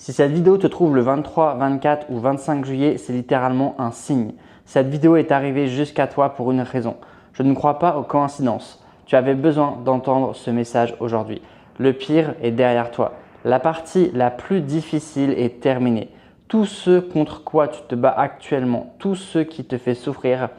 Si cette vidéo te trouve le 23, 24 ou 25 juillet, c'est littéralement un signe. Cette vidéo est arrivée jusqu'à toi pour une raison. Je ne crois pas aux coïncidences. Tu avais besoin d'entendre ce message aujourd'hui. Le pire est derrière toi. La partie la plus difficile est terminée. Tout ce contre quoi tu te bats actuellement, tout ce qui te fait souffrir,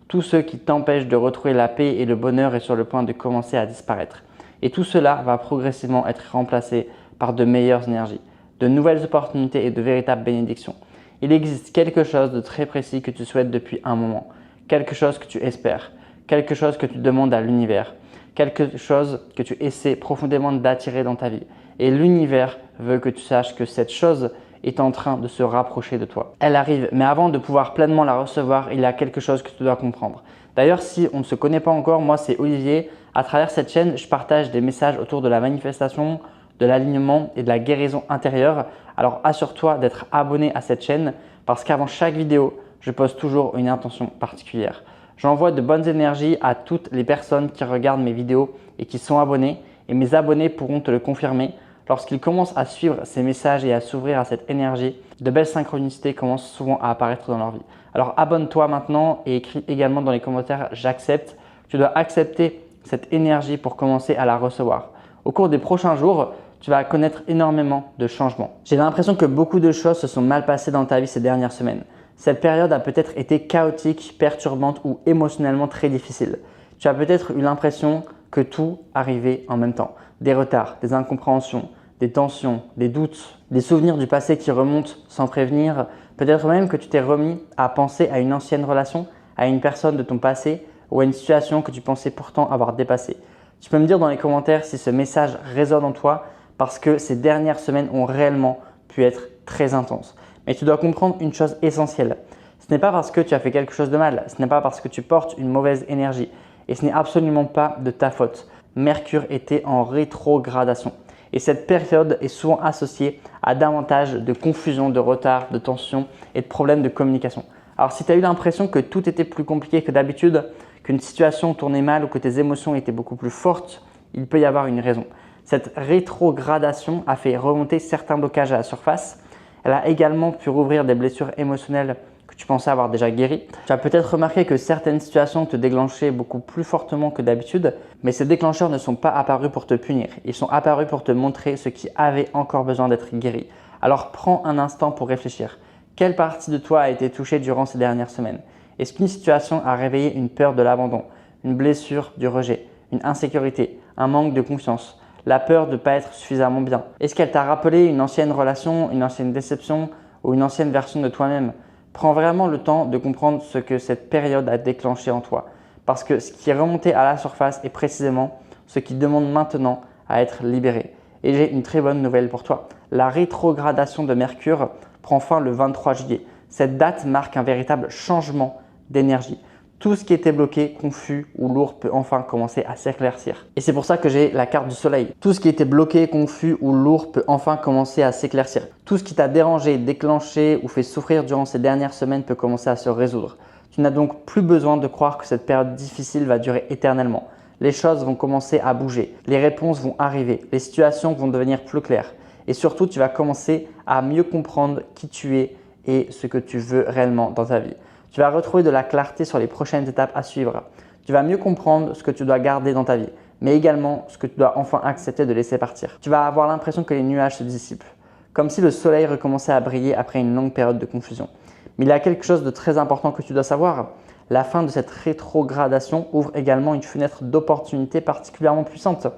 tout ce qui t'empêche de retrouver la paix et le bonheur est sur le point de commencer à disparaître. Et tout cela va progressivement être remplacé par de meilleures énergies, de nouvelles opportunités et de véritables bénédictions. Il existe quelque chose de très précis que tu souhaites depuis un moment, quelque chose que tu espères, quelque chose que tu demandes à l'univers, quelque chose que tu essaies profondément d'attirer dans ta vie. Et l'univers veut que tu saches que cette chose est en train de se rapprocher de toi. Elle arrive, mais avant de pouvoir pleinement la recevoir, il y a quelque chose que tu dois comprendre. D'ailleurs, si on ne se connaît pas encore, moi c'est Olivier. À travers cette chaîne, je partage des messages autour de la manifestation, de l'alignement et de la guérison intérieure. Alors assure-toi d'être abonné à cette chaîne parce qu'avant chaque vidéo, je pose toujours une intention particulière. J'envoie de bonnes énergies à toutes les personnes qui regardent mes vidéos et qui sont abonnés. Et mes abonnés pourront te le confirmer. Lorsqu'ils commencent à suivre ces messages et à s'ouvrir à cette énergie, de belles synchronicités commencent souvent à apparaître dans leur vie. Alors abonne-toi maintenant et écris également dans les commentaires « J'accepte ». Tu dois accepter cette énergie pour commencer à la recevoir. Au cours des prochains jours, tu vas connaître énormément de changements. J'ai l'impression que beaucoup de choses se sont mal passées dans ta vie ces dernières semaines. Cette période a peut-être été chaotique, perturbante ou émotionnellement très difficile. Tu as peut-être eu l'impression que tout arrivait en même temps. Des retards, des incompréhensions, des tensions, des doutes, des souvenirs du passé qui remontent sans prévenir. Peut-être même que tu t'es remis à penser à une ancienne relation, à une personne de ton passé ou à une situation que tu pensais pourtant avoir dépassée. Tu peux me dire dans les commentaires si ce message résonne en toi parce que ces dernières semaines ont réellement pu être très intenses. Mais tu dois comprendre une chose essentielle. Ce n'est pas parce que tu as fait quelque chose de mal, ce n'est pas parce que tu portes une mauvaise énergie et ce n'est absolument pas de ta faute. Mercure était en rétrogradation et cette période est souvent associée à davantage de confusion, de retard, de tension et de problèmes de communication. Alors si tu as eu l'impression que tout était plus compliqué que d'habitude, qu'une situation tournait mal ou que tes émotions étaient beaucoup plus fortes, il peut y avoir une raison. Cette rétrogradation a fait remonter certains blocages à la surface. Elle a également pu rouvrir des blessures émotionnelles que tu pensais avoir déjà guéries. Tu as peut-être remarqué que certaines situations te déclenchaient beaucoup plus fortement que d'habitude, mais ces déclencheurs ne sont pas apparus pour te punir. Ils sont apparus pour te montrer ce qui avait encore besoin d'être guéri. Alors prends un instant pour réfléchir. Quelle partie de toi a été touchée durant ces dernières semaines? Est-ce qu'une situation a réveillé une peur de l'abandon, une blessure du rejet, une insécurité, un manque de confiance, la peur de ne pas être suffisamment bien? Est-ce qu'elle t'a rappelé une ancienne relation, une ancienne déception ou une ancienne version de toi-même? Prends vraiment le temps de comprendre ce que cette période a déclenché en toi parce que ce qui est remonté à la surface est précisément ce qui demande maintenant à être libéré. Et j'ai une très bonne nouvelle pour toi. La rétrogradation de Mercure prend fin le 23 juillet. Cette date marque un véritable changement d'énergie. Tout ce qui était bloqué, confus ou lourd peut enfin commencer à s'éclaircir. Et c'est pour ça que j'ai la carte du soleil. Tout ce qui était bloqué, confus ou lourd peut enfin commencer à s'éclaircir. Tout ce qui t'a dérangé, déclenché ou fait souffrir durant ces dernières semaines peut commencer à se résoudre. Tu n'as donc plus besoin de croire que cette période difficile va durer éternellement. Les choses vont commencer à bouger, les réponses vont arriver, les situations vont devenir plus claires. Et surtout, tu vas commencer à mieux comprendre qui tu es et ce que tu veux réellement dans ta vie. Tu vas retrouver de la clarté sur les prochaines étapes à suivre. Tu vas mieux comprendre ce que tu dois garder dans ta vie, mais également ce que tu dois enfin accepter de laisser partir. Tu vas avoir l'impression que les nuages se dissipent, comme si le soleil recommençait à briller après une longue période de confusion. Mais il y a quelque chose de très important que tu dois savoir. La fin de cette rétrogradation ouvre également une fenêtre d'opportunité particulièrement puissante.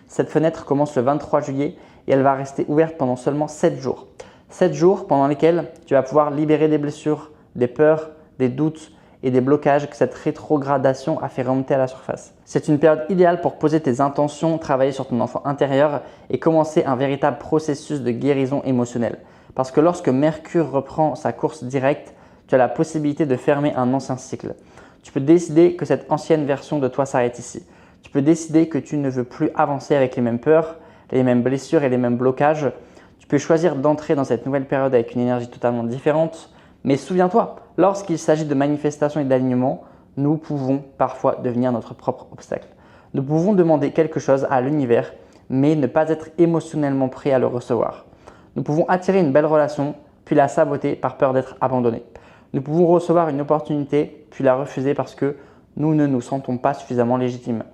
Cette fenêtre commence le 23 juillet et elle va rester ouverte pendant seulement 7 jours. 7 jours pendant lesquels tu vas pouvoir libérer des blessures, des peurs, des doutes et des blocages que cette rétrogradation a fait remonter à la surface. C'est une période idéale pour poser tes intentions, travailler sur ton enfant intérieur et commencer un véritable processus de guérison émotionnelle. Parce que lorsque Mercure reprend sa course directe, tu as la possibilité de fermer un ancien cycle. Tu peux décider que cette ancienne version de toi s'arrête ici. Tu peux décider que tu ne veux plus avancer avec les mêmes peurs, les mêmes blessures et les mêmes blocages. Tu peux choisir d'entrer dans cette nouvelle période avec une énergie totalement différente. Mais souviens-toi, lorsqu'il s'agit de manifestation et d'alignement, nous pouvons parfois devenir notre propre obstacle. Nous pouvons demander quelque chose à l'univers, mais ne pas être émotionnellement prêt à le recevoir. Nous pouvons attirer une belle relation, puis la saboter par peur d'être abandonnés. Nous pouvons recevoir une opportunité, puis la refuser parce que nous ne nous sentons pas suffisamment légitimes.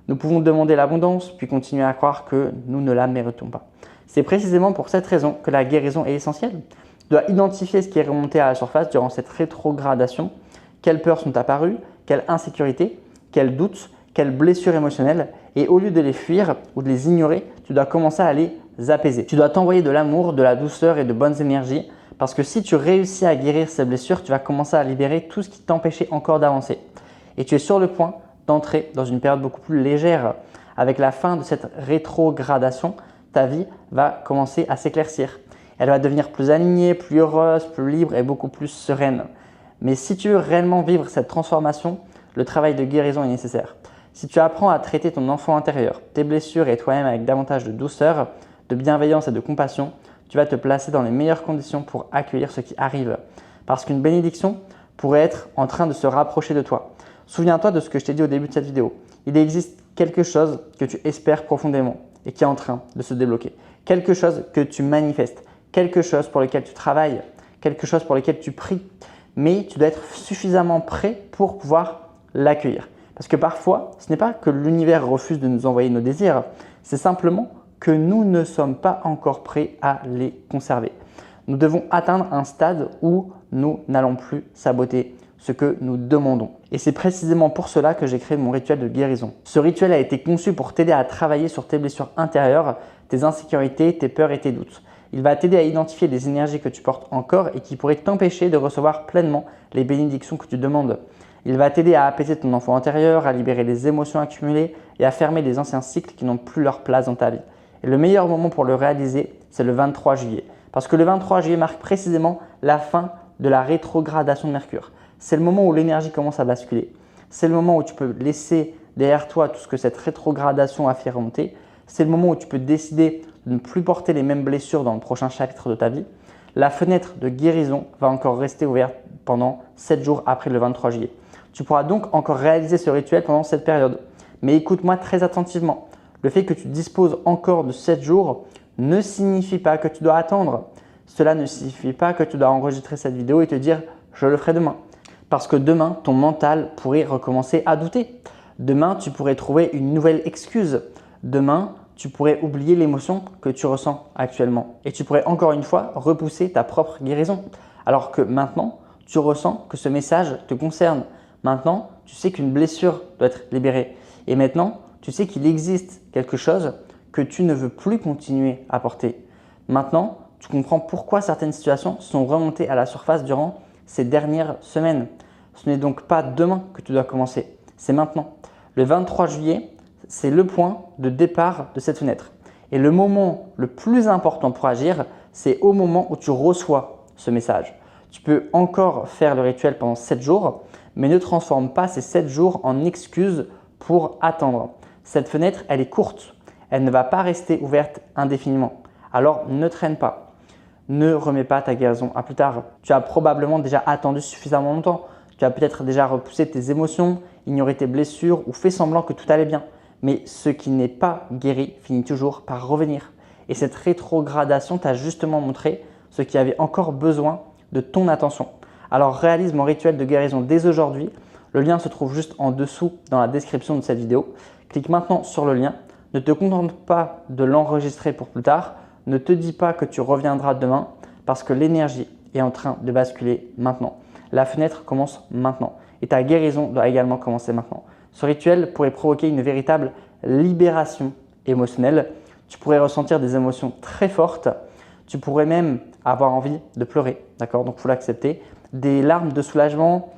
Nous pouvons demander l'abondance, puis continuer à croire que nous ne la méritons pas. C'est précisément pour cette raison que la guérison est essentielle. Tu dois identifier ce qui est remonté à la surface durant cette rétrogradation. Quelles peurs sont apparues, quelles insécurités, quels doutes, quelles blessures émotionnelles. Et au lieu de les fuir ou de les ignorer, tu dois commencer à les apaiser. Tu dois t'envoyer de l'amour, de la douceur et de bonnes énergies parce que si tu réussis à guérir ces blessures, tu vas commencer à libérer tout ce qui t'empêchait encore d'avancer. Et tu es sur le point d'entrer dans une période beaucoup plus légère. Avec la fin de cette rétrogradation, ta vie va commencer à s'éclaircir. Elle va devenir plus alignée, plus heureuse, plus libre et beaucoup plus sereine. Mais si tu veux réellement vivre cette transformation, le travail de guérison est nécessaire. Si tu apprends à traiter ton enfant intérieur, tes blessures et toi-même avec davantage de douceur, de bienveillance et de compassion, tu vas te placer dans les meilleures conditions pour accueillir ce qui arrive. Parce qu'une bénédiction pourrait être en train de se rapprocher de toi. Souviens-toi de ce que je t'ai dit au début de cette vidéo. Il existe quelque chose que tu espères profondément et qui est en train de se débloquer. Quelque chose que tu manifestes, quelque chose pour lequel tu travailles, quelque chose pour lequel tu pries. Mais tu dois être suffisamment prêt pour pouvoir l'accueillir. Parce que parfois, ce n'est pas que l'univers refuse de nous envoyer nos désirs, c'est simplement que nous ne sommes pas encore prêts à les conserver. Nous devons atteindre un stade où nous n'allons plus saboter ce que nous demandons. Et c'est précisément pour cela que j'ai créé mon rituel de guérison. Ce rituel a été conçu pour t'aider à travailler sur tes blessures intérieures, tes insécurités, tes peurs et tes doutes. Il va t'aider à identifier les énergies que tu portes encore et qui pourraient t'empêcher de recevoir pleinement les bénédictions que tu demandes. Il va t'aider à apaiser ton enfant intérieur, à libérer les émotions accumulées et à fermer les anciens cycles qui n'ont plus leur place dans ta vie. Et le meilleur moment pour le réaliser, c'est le 23 juillet. Parce que le 23 juillet marque précisément la fin de la rétrogradation de Mercure. C'est le moment où l'énergie commence à basculer. C'est le moment où tu peux laisser derrière toi tout ce que cette rétrogradation a fait remonter. C'est le moment où tu peux décider de ne plus porter les mêmes blessures dans le prochain chapitre de ta vie. La fenêtre de guérison va encore rester ouverte pendant 7 jours après le 23 juillet. Tu pourras donc encore réaliser ce rituel pendant cette période. Mais écoute-moi très attentivement. Le fait que tu disposes encore de 7 jours ne signifie pas que tu dois attendre. Cela ne signifie pas que tu dois enregistrer cette vidéo et te dire « je le ferai demain ». Parce que demain, ton mental pourrait recommencer à douter. Demain, tu pourrais trouver une nouvelle excuse. Demain, tu pourrais oublier l'émotion que tu ressens actuellement. Et tu pourrais encore une fois repousser ta propre guérison. Alors que maintenant, tu ressens que ce message te concerne. Maintenant, tu sais qu'une blessure doit être libérée. Et maintenant, tu sais qu'il existe quelque chose que tu ne veux plus continuer à porter. Maintenant, tu comprends pourquoi certaines situations sont remontées à la surface durant ces dernières semaines. Ce n'est donc pas demain que tu dois commencer, c'est maintenant. Le 23 juillet, c'est le point de départ de cette fenêtre. Et le moment le plus important pour agir, c'est au moment où tu reçois ce message. Tu peux encore faire le rituel pendant 7 jours, mais ne transforme pas ces 7 jours en excuses pour attendre. Cette fenêtre, elle est courte. Elle ne va pas rester ouverte indéfiniment. Alors, ne traîne pas. Ne remets pas ta guérison à plus tard. Tu as probablement déjà attendu suffisamment longtemps. Tu as peut-être déjà repoussé tes émotions, ignoré tes blessures ou fait semblant que tout allait bien. Mais ce qui n'est pas guéri finit toujours par revenir. Et cette rétrogradation t'a justement montré ce qui avait encore besoin de ton attention. Alors réalise mon rituel de guérison dès aujourd'hui. Le lien se trouve juste en dessous dans la description de cette vidéo. Clique maintenant sur le lien. Ne te contente pas de l'enregistrer pour plus tard. Ne te dis pas que tu reviendras demain parce que l'énergie est en train de basculer maintenant. La fenêtre commence maintenant et ta guérison doit également commencer maintenant. Ce rituel pourrait provoquer une véritable libération émotionnelle. Tu pourrais ressentir des émotions très fortes. Tu pourrais même avoir envie de pleurer, d'accord? Donc, il faut l'accepter. Des larmes de soulagement,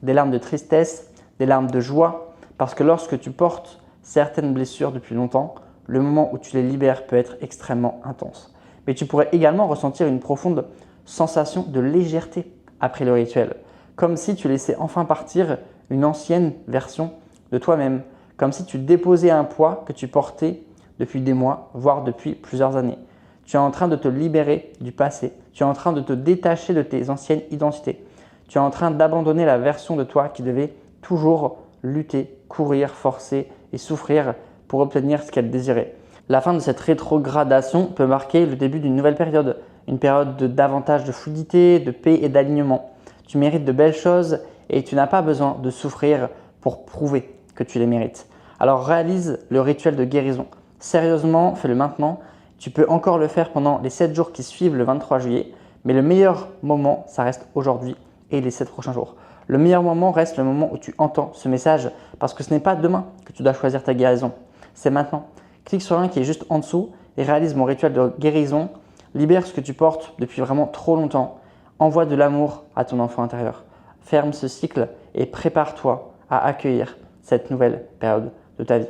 des larmes de tristesse, des larmes de joie. Parce que lorsque tu portes certaines blessures depuis longtemps, le moment où tu les libères peut être extrêmement intense. Mais tu pourrais également ressentir une profonde sensation de légèreté après le rituel. Comme si tu laissais enfin partir une ancienne version de toi-même. Comme si tu déposais un poids que tu portais depuis des mois, voire depuis plusieurs années. Tu es en train de te libérer du passé. Tu es en train de te détacher de tes anciennes identités. Tu es en train d'abandonner la version de toi qui devait toujours lutter, courir, forcer et souffrir pour obtenir ce qu'elle désirait. La fin de cette rétrogradation peut marquer le début d'une nouvelle période, une période davantage de fluidité, de paix et d'alignement. Tu mérites de belles choses et tu n'as pas besoin de souffrir pour prouver que tu les mérites. Alors réalise le rituel de guérison. Sérieusement, fais-le maintenant. Tu peux encore le faire pendant les 7 jours qui suivent le 23 juillet, mais le meilleur moment, ça reste aujourd'hui et les 7 prochains jours. Le meilleur moment reste le moment où tu entends ce message parce que ce n'est pas demain que tu dois choisir ta guérison, c'est maintenant. Clique sur le lien qui est juste en dessous et réalise mon rituel de guérison. Libère ce que tu portes depuis vraiment trop longtemps. Envoie de l'amour à ton enfant intérieur. Ferme ce cycle et prépare-toi à accueillir cette nouvelle période de ta vie.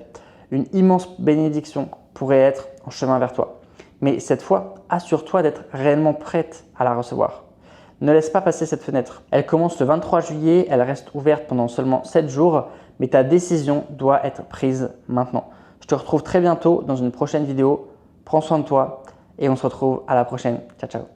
Une immense bénédiction pourrait être en chemin vers toi. Mais cette fois, assure-toi d'être réellement prête à la recevoir. Ne laisse pas passer cette fenêtre. Elle commence le 23 juillet, elle reste ouverte pendant seulement 7 jours, mais ta décision doit être prise maintenant. Je te retrouve très bientôt dans une prochaine vidéo. Prends soin de toi et on se retrouve à la prochaine. Ciao, ciao.